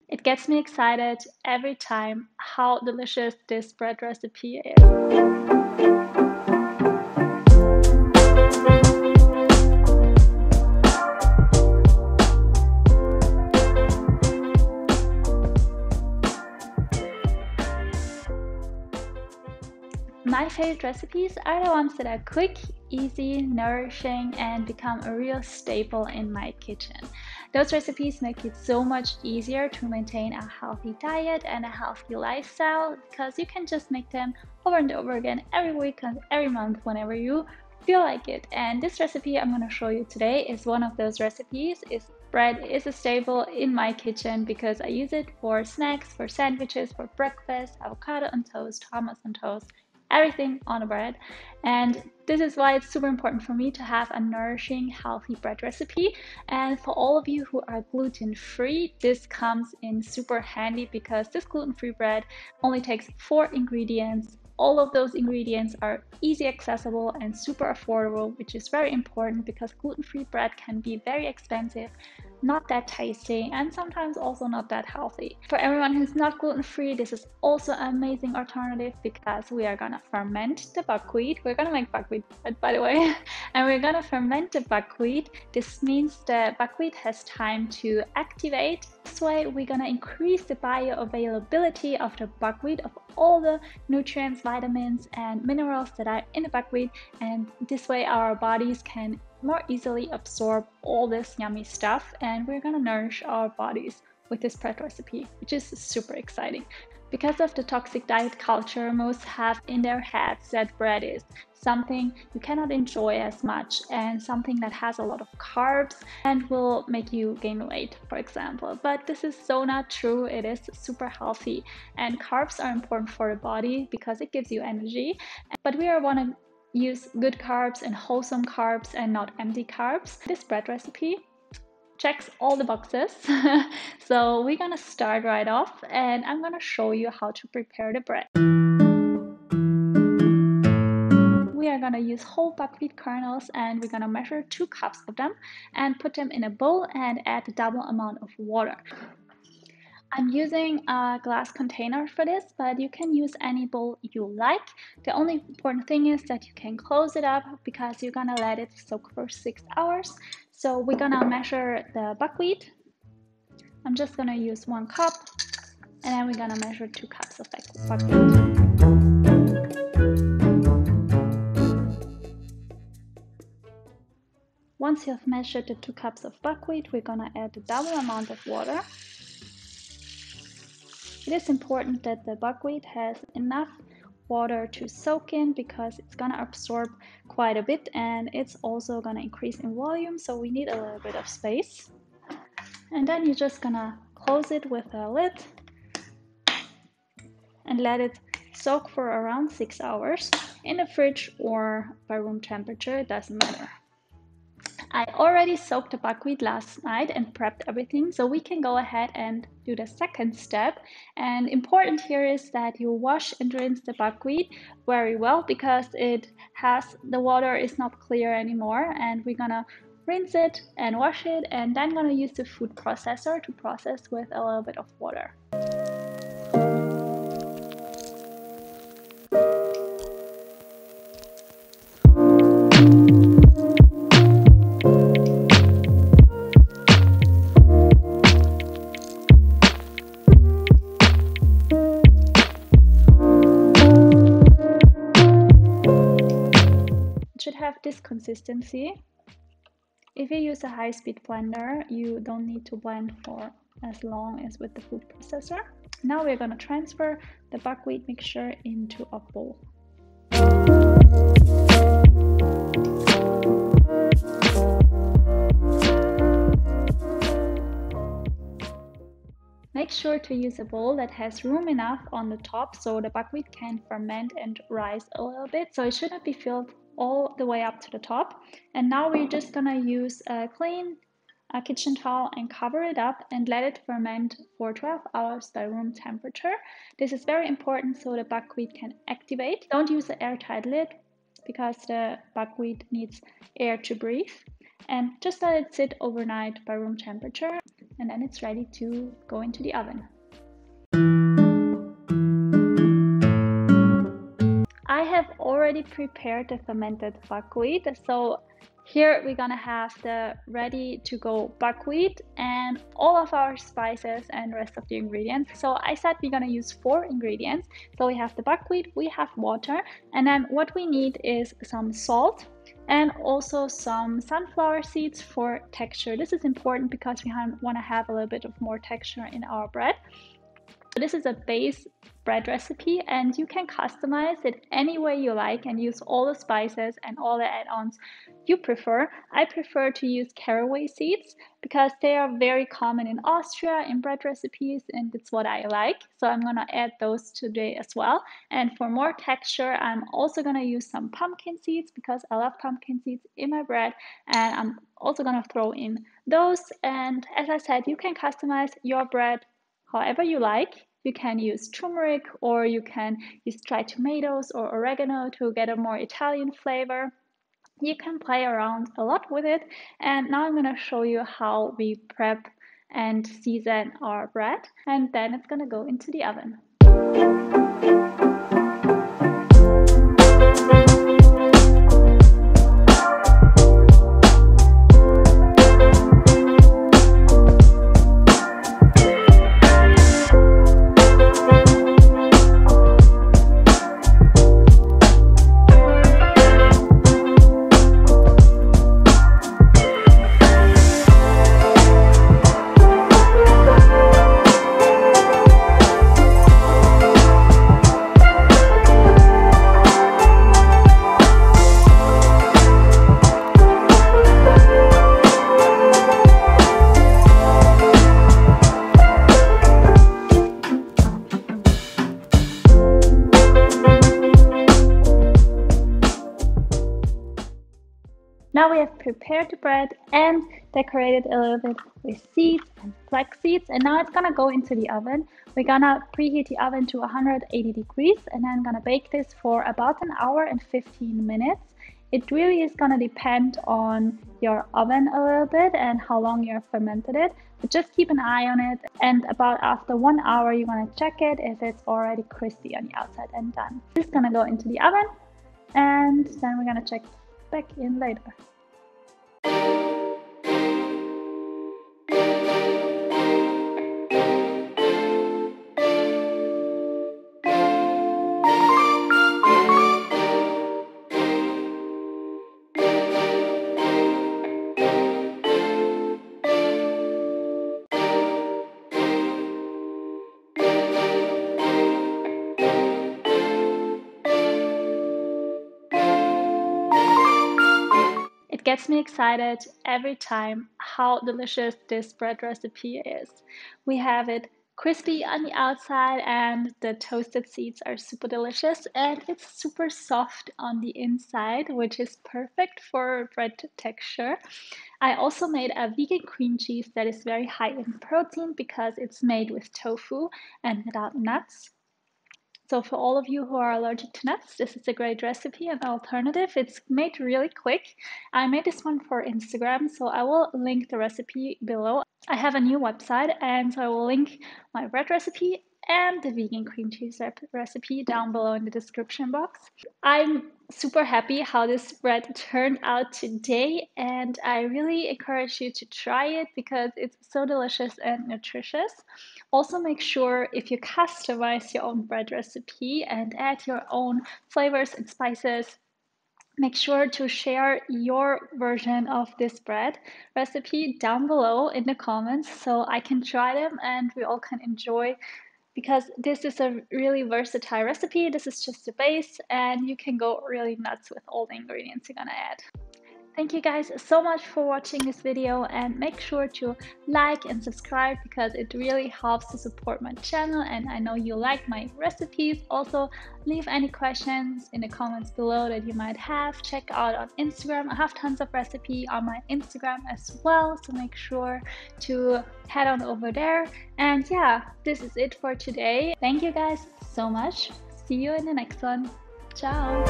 It gets me excited every time how delicious this bread recipe is. My favorite recipes are the ones that are quick, easy, nourishing, and become a real staple in my kitchen. Those recipes make it so much easier to maintain a healthy diet and a healthy lifestyle because you can just make them over and over again every week and every month whenever you feel like it. And this recipe I'm going to show you today is one of those recipes. Bread is a staple in my kitchen because I use it for snacks, for sandwiches, for breakfast, avocado on toast, hummus on toast, everything on a bread. And this is why it's super important for me to have a nourishing, healthy bread recipe. And for all of you who are gluten-free, this comes in super handy because this gluten-free bread only takes 4 ingredients. All of those ingredients are easy accessible and super affordable, which is very important because gluten-free bread can be very expensive, not that tasty, and sometimes also not that healthy. For everyone who's not gluten-free, this is also an amazing alternative because we are gonna ferment the buckwheat. We're gonna make buckwheat bread, by the way, and we're gonna ferment the buckwheat. This means the buckwheat has time to activate. This way, we're gonna increase the bioavailability of the buckwheat, of all the nutrients, vitamins, and minerals that are in the buckwheat, and this way our bodies can more easily absorb all this yummy stuff, and we're gonna nourish our bodies with this bread recipe, which is super exciting. Because of the toxic diet culture, most have in their heads that bread is something you cannot enjoy as much and something that has a lot of carbs and will make you gain weight, for example. But this is so not true. It is super healthy, and carbs are important for the body because it gives you energy. But we want to use good carbs and wholesome carbs and not empty carbs. This bread recipe checks all the boxes. So we're gonna start right off and I'm gonna show you how to prepare the bread. We are gonna use whole buckwheat kernels and we're gonna measure 2 cups of them and put them in a bowl and add a double amount of water. I'm using a glass container for this, but you can use any bowl you like. The only important thing is that you can close it up because you're gonna let it soak for 6 hours. So we're gonna measure the buckwheat. I'm just gonna use 1 cup, and then we're gonna measure 2 cups of buckwheat. Once you've measured the 2 cups of buckwheat, we're gonna add the double amount of water. It is important that the buckwheat has enough water to soak in because it's gonna absorb quite a bit and it's also gonna increase in volume, so we need a little bit of space. And then you're just gonna close it with a lid and let it soak for around 6 hours in the fridge or by room temperature, it doesn't matter. I already soaked the buckwheat last night and prepped everything, so we can go ahead and do the second step. And important here is that you wash and rinse the buckwheat very well because the water is not clear anymore, and we're gonna rinse it and wash it and then gonna use the food processor to process with a little bit of water. Should have this consistency. If you use a high-speed blender, you don't need to blend for as long as with the food processor. Now we're going to transfer the buckwheat mixture into a bowl. Make sure to use a bowl that has room enough on the top so the buckwheat can ferment and rise a little bit, so it shouldn't be filled all the way up to the top. And now we're just gonna use a clean kitchen towel and cover it up and let it ferment for 12 hours by room temperature. This is very important so the buckwheat can activate. Don't use an airtight lid because the buckwheat needs air to breathe. And just let it sit overnight by room temperature. and then it's ready to go into the oven. I have already prepared the fermented buckwheat. So here we're gonna have the ready to go buckwheat and all of our spices and rest of the ingredients. So I said we're gonna use 4 ingredients. So we have the buckwheat, we have water, and then what we need is some salt and also some sunflower seeds for texture. This is important because we want to have a little bit of more texture in our bread. This is a base bread recipe and you can customize it any way you like and use all the spices and all the add-ons you prefer. I prefer to use caraway seeds because they are very common in Austria in bread recipes and it's what I like. So I'm gonna add those today as well. And for more texture, I'm also gonna use some pumpkin seeds because I love pumpkin seeds in my bread, and I'm also gonna throw in those. And as I said, you can customize your bread however you like. You can use turmeric or you can use dried tomatoes or oregano to get a more Italian flavor. You can play around a lot with it. And now I'm going to show you how we prep and season our bread, and then it's going to go into the oven. Now we have prepared the bread and decorated a little bit with seeds and flax seeds, and now it's gonna go into the oven. We're gonna preheat the oven to 180 degrees and then gonna bake this for about an hour and 15 minutes. It really is gonna depend on your oven a little bit and how long you have fermented it, but just keep an eye on it, and about after 1 hour you're gonna check it if it's already crispy on the outside and done. It's gonna go into the oven and then we're gonna check back in later. It gets me excited every time how delicious this bread recipe is. We have it crispy on the outside and the toasted seeds are super delicious, and it's super soft on the inside, which is perfect for bread texture. I also made a vegan cream cheese that is very high in protein because it's made with tofu and without nuts. So for all of you who are allergic to nuts, this is a great recipe and alternative. It's made really quick. I made this one for Instagram, so I will link the recipe below. I have a new website, and so I will link my bread recipe and the vegan cream cheese recipe down below in the description box. I'm super happy how this bread turned out today, and I really encourage you to try it because it's so delicious and nutritious. Also, make sure if you customize your own bread recipe and add your own flavors and spices, make sure to share your version of this bread recipe down below in the comments so I can try them and we all can enjoy, because this is a really versatile recipe. This is just a base and you can go really nuts with all the ingredients you're gonna add. Thank you guys so much for watching this video, and make sure to like and subscribe because it really helps to support my channel, and I know you like my recipes. Also, leave any questions in the comments below that you might have. Check out on Instagram. I have tons of recipes on my Instagram as well, so make sure to head on over there. And yeah, this is it for today. Thank you guys so much. See you in the next one. Ciao.